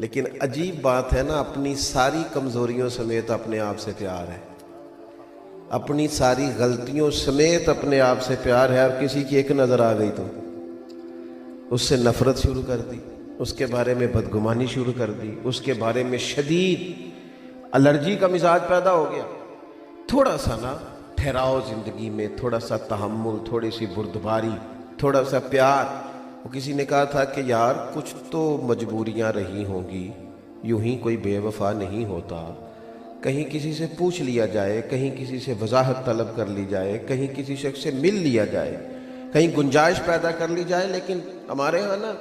لیکن عجیب بات ہے نا، اپنی ساری کمزوریوں سمیت اپنے آپ سے پیار ہے، اپنی ساری غلطیوں سمیت اپنے آپ سے پیار ہے، اور کسی کی ایک نظر آ گئی تو اس سے نفرت شروع کر دی، اس کے بارے میں بدگمانی شروع کر دی، اس کے بارے میں شدید الرجی کا مزاج پیدا ہو گیا۔ تھوڑا سا نا ٹھہراؤ زندگی میں، تھوڑا سا تحمل، تھوڑی سی بردباری، تھوڑا سا پیار۔ وہ کسی نے کہا تھا کہ یار کچھ تو مجبوریاں رہی ہوں گی، یوں ہی کوئی بے وفا نہیں ہوتا، کہیں کسی سے پوچھ لیا جائے، کہیں کسی سے وضاحت طلب کر لی جائے، کہیں کسی شخص سے مل لیا جائے، کہیں گنجائش پیدا کر لی جائے۔ لیکن ہمارے ہاں نا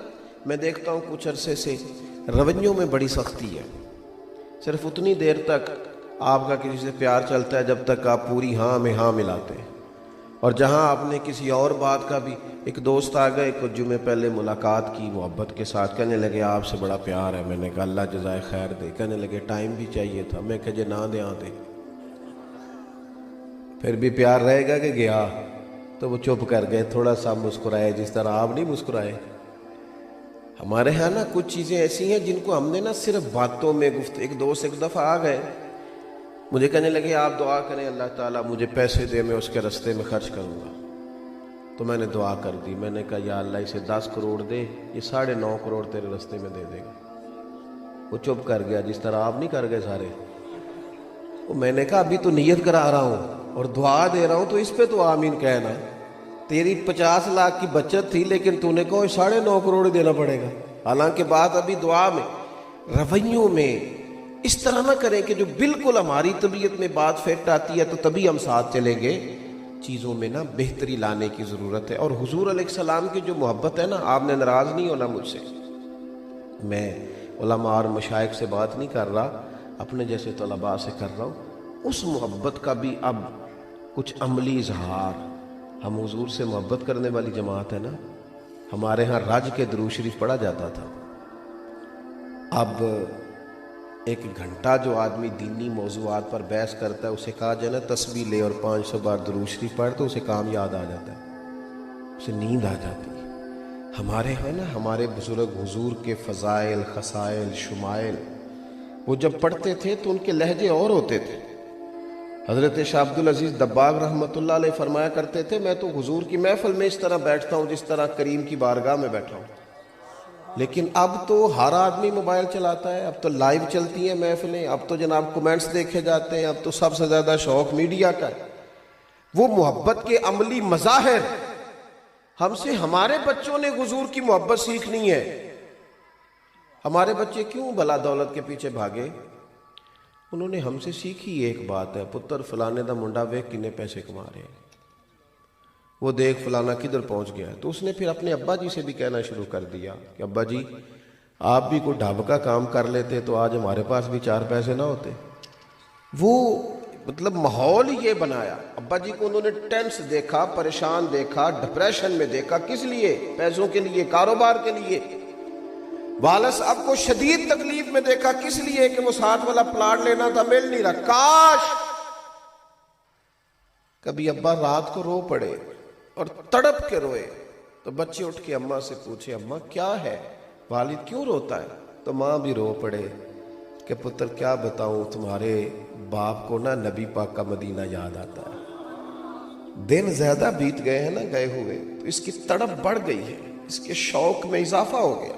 میں دیکھتا ہوں کچھ عرصے سے رویوں میں بڑی سختی ہے۔ صرف اتنی دیر تک آپ کا کسی سے پیار چلتا ہے جب تک آپ پوری ہاں میں ہاں ملاتے ہیں، اور جہاں آپ نے کسی اور بات کا بھی، ایک دوست آ گئے کچھ جمعے پہلے ملاقات کی محبت کے ساتھ، کہنے لگے آپ سے بڑا پیار ہے۔ میں نے کہا اللہ جزائے خیر دے۔ کہنے لگے ٹائم بھی چاہیے تھا۔ میں کہا جے نہ دے آتے پھر بھی پیار رہے گا کہ گیا؟ تو وہ چپ کر گئے، تھوڑا سا مسکرائے جس طرح آپ نہیں مسکرائے۔ ہمارے ہاں نا کچھ چیزیں ایسی ہیں جن کو ہم نے نا صرف باتوں میں ایک دوست ایک دفعہ آ گئے مجھے کہنے لگے آپ دعا کریں اللہ تعالیٰ مجھے پیسے دے، میں اس کے رستے میں خرچ کروں گا۔ تو میں نے دعا کر دی، میں نے کہا یا اللہ اسے 10 کروڑ دے، یہ 9.5 کروڑ تیرے رستے میں دے دے گا۔ وہ چپ کر گیا جس طرح آپ نہیں کر گئے سارے۔ وہ میں نے کہا ابھی تو نیت کرا رہا ہوں اور دعا دے رہا ہوں، تو اس پہ تو آمین کہنا۔ تیری 50 لاکھ کی بچت تھی لیکن تو نے کہا 9.5 کروڑ دینا پڑے گا، حالانکہ بات ابھی دعا میں۔ رویوں میں اس طرح نہ کریں کہ جو بالکل ہماری طبیعت میں بات فیکٹ آتی ہے تو تبھی ہم ساتھ چلیں گے۔ چیزوں میں نا بہتری لانے کی ضرورت ہے۔ اور حضور علیہ السلام کی جو محبت ہے نا، آپ نے ناراض نہیں ہونا مجھ سے، میں علماء اور مشائخ سے بات نہیں کر رہا، اپنے جیسے طلباء سے کر رہا ہوں۔ اس محبت کا بھی اب کچھ عملی اظہار۔ ہم حضور سے محبت کرنے والی جماعت ہے نا، ہمارے ہاں رج کے درود شریف پڑھا جاتا تھا۔ اب 1 گھنٹہ جو آدمی دینی موضوعات پر بحث کرتا ہے، اسے کہا جائے نا تسبیح لے اور 500 بار درود شریف پڑھ، تو اسے کام یاد آ جاتا ہے، اسے نیند آ جاتی ہے۔ ہمارے ہاں نا ہمارے بزرگ حضور کے فضائل، خصائل، شمائل وہ جب پڑھتے تھے تو ان کے لہجے اور ہوتے تھے۔ حضرت شاہ عبد العزیز دباغ رحمۃ اللہ علیہ فرمایا کرتے تھے میں تو حضور کی محفل میں اس طرح بیٹھتا ہوں جس طرح کریم کی بارگاہ میں بیٹھا ہوں۔ لیکن اب تو ہر آدمی موبائل چلاتا ہے، اب تو لائیو چلتی ہیں محفلیں، اب تو جناب کمنٹس دیکھے جاتے ہیں، اب تو سب سے زیادہ شوق میڈیا کا ہے۔ وہ محبت کے عملی مظاہر ہم سے ہمارے بچوں نے حضور کی محبت سیکھنی ہے۔ ہمارے بچے کیوں بلا دولت کے پیچھے بھاگے؟ انہوں نے ہم سے سیکھی ایک بات ہے، پتر فلانے دا منڈا ویکھ کنے پیسے کما رہے ہیں، وہ دیکھ فلانا کدھر پہنچ گیا ہے۔ تو اس نے پھر اپنے ابا جی سے بھی کہنا شروع کر دیا کہ ابا جی آپ بھی کوئی ڈھاب کا کام کر لیتے تو آج ہمارے پاس بھی 4 پیسے نہ ہوتے۔ وہ مطلب ماحول ہی یہ بنایا۔ ابا جی کو انہوں نے ٹینس دیکھا، پریشان دیکھا، ڈپریشن میں دیکھا، کس لیے؟ پیسوں کے لیے، کاروبار کے لیے۔ والد صاحب کو شدید تکلیف میں دیکھا، کس لیے؟ کہ وہ 7 والا پلاٹ لینا تھا، مل نہیں رہا۔ کاش کبھی ابا رات کو رو پڑے اور تڑپ کے روئے تو بچے اٹھ کے اماں سے پوچھے اماں کیا ہے، والد کیوں روتا ہے؟ تو ماں بھی رو پڑے کہ پتر کیا بتاؤں، تمہارے باپ کو نا نبی پاک کا مدینہ یاد آتا ہے۔ دن زیادہ بیت گئے ہیں نا گئے ہوئے، تو اس کی تڑپ بڑھ گئی ہے، اس کے شوق میں اضافہ ہو گیا۔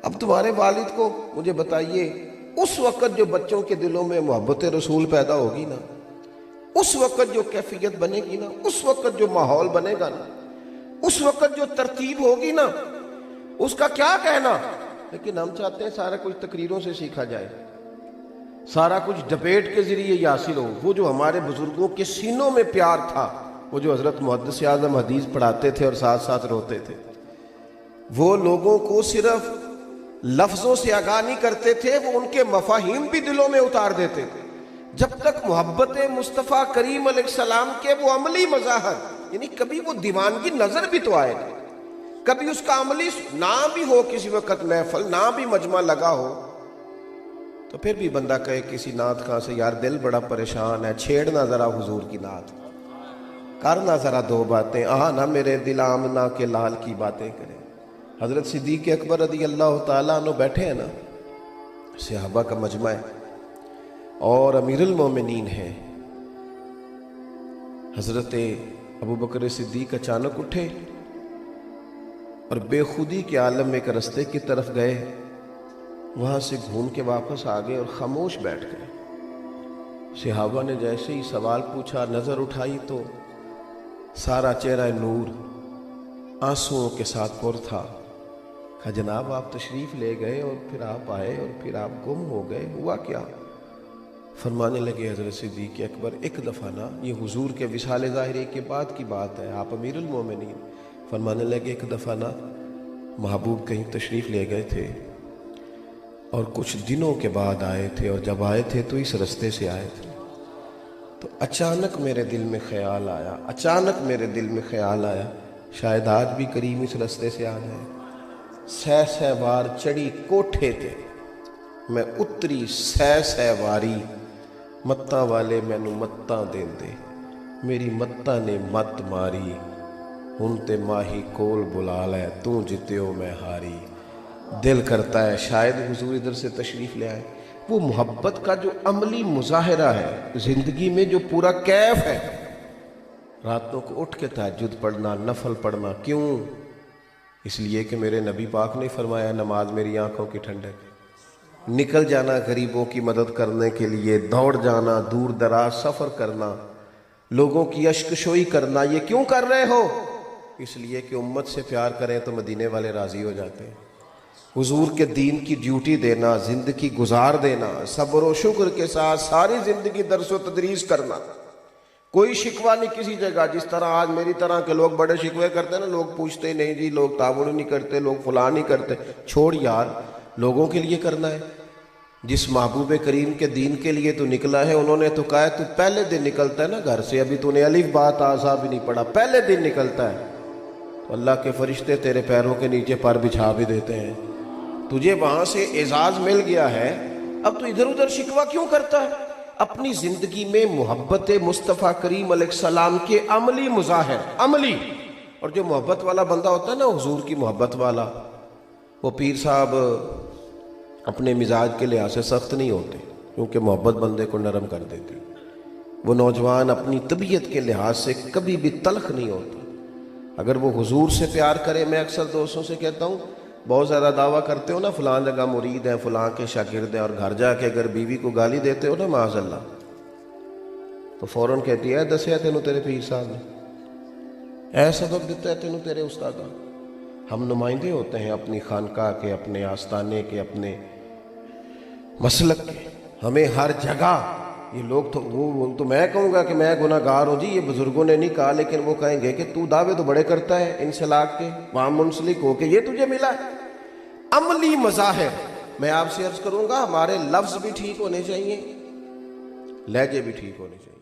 اب تمہارے والد کو مجھے بتائیے، اس وقت جو بچوں کے دلوں میں محبت رسول پیدا ہوگی نا، اس وقت جو کیفیت بنے گی نا، اس وقت جو ماحول بنے گا نا، اس وقت جو ترتیب ہوگی نا، اس کا کیا کہنا۔ لیکن ہم چاہتے ہیں سارا کچھ تقریروں سے سیکھا جائے، سارا کچھ ڈبیٹ کے ذریعے یہ حاصل ہو۔ وہ جو ہمارے بزرگوں کے سینوں میں پیار تھا، وہ جو حضرت محدث اعظم حدیث پڑھاتے تھے اور ساتھ ساتھ روتے تھے، وہ لوگوں کو صرف لفظوں سے آگاہ نہیں کرتے تھے، وہ ان کے مفاہیم بھی دلوں میں اتار دیتے تھے۔ جب تک محبت مصطفیٰ کریم علیہ السلام کے وہ عملی مظاہر، یعنی کبھی وہ دیوانگی نظر بھی تو آئے، کبھی اس کا عملی نہ بھی ہو، کسی وقت محفل نہ بھی مجمع لگا ہو، تو پھر بھی بندہ کہے کسی نعت خواں سے یار دل بڑا پریشان ہے، چھیڑنا ذرا حضور کی نعت، کرنا ذرا 2 باتیں، نہ میرے دل آمنہ کے لال کی باتیں کرے۔ حضرت صدیق اکبر رضی اللہ تعالیٰ عنہ بیٹھے ہیں نا، صحابہ کا مجمع ہے اور امیر المومنین ہیں حضرت ابو بکر صدیق اچانک اٹھے اور بے خودی کے عالم میں ایک رستے کی طرف گئے، وہاں سے گھوم کے واپس آ گئے اور خاموش بیٹھ گئے۔ صحابہ نے جیسے ہی سوال پوچھا، نظر اٹھائی تو سارا چہرہ نور آنسوؤں کے ساتھ پر تھا۔ کہا جناب آپ تشریف لے گئے اور پھر آپ آئے اور پھر آپ گم ہو گئے، ہوا کیا؟ فرمانے لگے حضرت صدیق اکبر ایک دفعہ نا، یہ حضور کے وصال ظاہری کے بعد کی بات ہے، آپ امیر المومنین، فرمانے لگے ایک دفعہ نا محبوب کہیں تشریف لے گئے تھے اور کچھ دنوں کے بعد آئے تھے، اور جب آئے تھے تو اس رستے سے آئے تھے، تو اچانک میرے دل میں خیال آیا شاید آج بھی کریم اس رستے سے آ جائے۔ سہ بار چڑھی کوٹھے تے میں اتری سہ واری، متاں والے مینوں متاں دیندے، میری متاں نے مت ماری، ہن تے ماہی کول بلا لے تو جتیو میں ہاری۔ دل کرتا ہے شاید حضور ادھر سے تشریف لے آئے۔ وہ محبت کا جو عملی مظاہرہ ہے زندگی میں، جو پورا کیف ہے، راتوں کو اٹھ کے تہجد پڑھنا، نفل پڑھنا، کیوں؟ اس لیے کہ میرے نبی پاک نے فرمایا نماز میری آنکھوں کی ٹھنڈک، نکل جانا غریبوں کی مدد کرنے کے لیے، دوڑ جانا، دور دراز سفر کرنا، لوگوں کی اشک شوئی کرنا، یہ کیوں کر رہے ہو؟ اس لیے کہ امت سے پیار کریں تو مدینے والے راضی ہو جاتے ہیں۔ حضور کے دین کی ڈیوٹی دینا، زندگی گزار دینا، صبر و شکر کے ساتھ ساری زندگی درس و تدریس کرنا، کوئی شکوہ نہیں کسی جگہ۔ جس طرح آج میری طرح کے لوگ بڑے شکوے کرتے ہیں نا، لوگ پوچھتے نہیں جی، لوگ تعاون نہیں کرتے، لوگ فلاں نہیں کرتے، چھوڑ یار، لوگوں کے لیے کرنا ہے۔ جس محبوب کریم کے دین کے لیے تو نکلا ہے، انہوں نے تو کہا ہے تو پہلے دن نکلتا ہے نا گھر سے، ابھی تو نے الف با تا ثا بھی نہیں پڑھا، پہلے دن نکلتا ہے تو اللہ کے فرشتے تیرے پیروں کے نیچے پر بچھا بھی دیتے ہیں۔ تجھے وہاں سے اعزاز مل گیا ہے، اب تو ادھر ادھر شکوہ کیوں کرتا ہے؟ اپنی زندگی میں محبت مصطفیٰ کریم علیہ السلام کے عملی مظاہر، عملی۔ اور جو محبت والا بندہ ہوتا ہے نا، حضور کی محبت والا، وہ پیر صاحب اپنے مزاج کے لحاظ سے سخت نہیں ہوتے، کیونکہ محبت بندے کو نرم کر دیتی۔ وہ نوجوان اپنی طبیعت کے لحاظ سے کبھی بھی تلخ نہیں ہوتا۔ اگر وہ حضور سے پیار کرے، میں اکثر دوستوں سے کہتا ہوں، بہت زیادہ دعویٰ کرتے ہو نا فلاں جگہ مرید ہیں، فلاں کے شاگرد ہیں، اور گھر جا کے اگر بیوی کو گالی دیتے ہو نا معاذ اللہ، تو فوراً کہتی ہے دسیا تینوں تیرے پیر صاحب نے، اے سبق دیتا ہے تینوں تیرے استاد۔ ہم نمائندے ہوتے ہیں اپنی خانقاہ کے، اپنے آستانے کے، اپنے مسلک کے، ہمیں ہر جگہ یہ لوگ تو میں کہوں گا کہ میں گناہ گار ہوں جی، یہ بزرگوں نے نہیں کہا، لیکن وہ کہیں گے کہ تو دعوے تو بڑے کرتا ہے انسلاک کے، وہاں منسلک ہو کے یہ تجھے ملا ہے۔ عملی مظاہر، میں آپ سے عرض کروں گا ہمارے لفظ بھی ٹھیک ہونے چاہیے، لہجے بھی ٹھیک ہونے چاہیے۔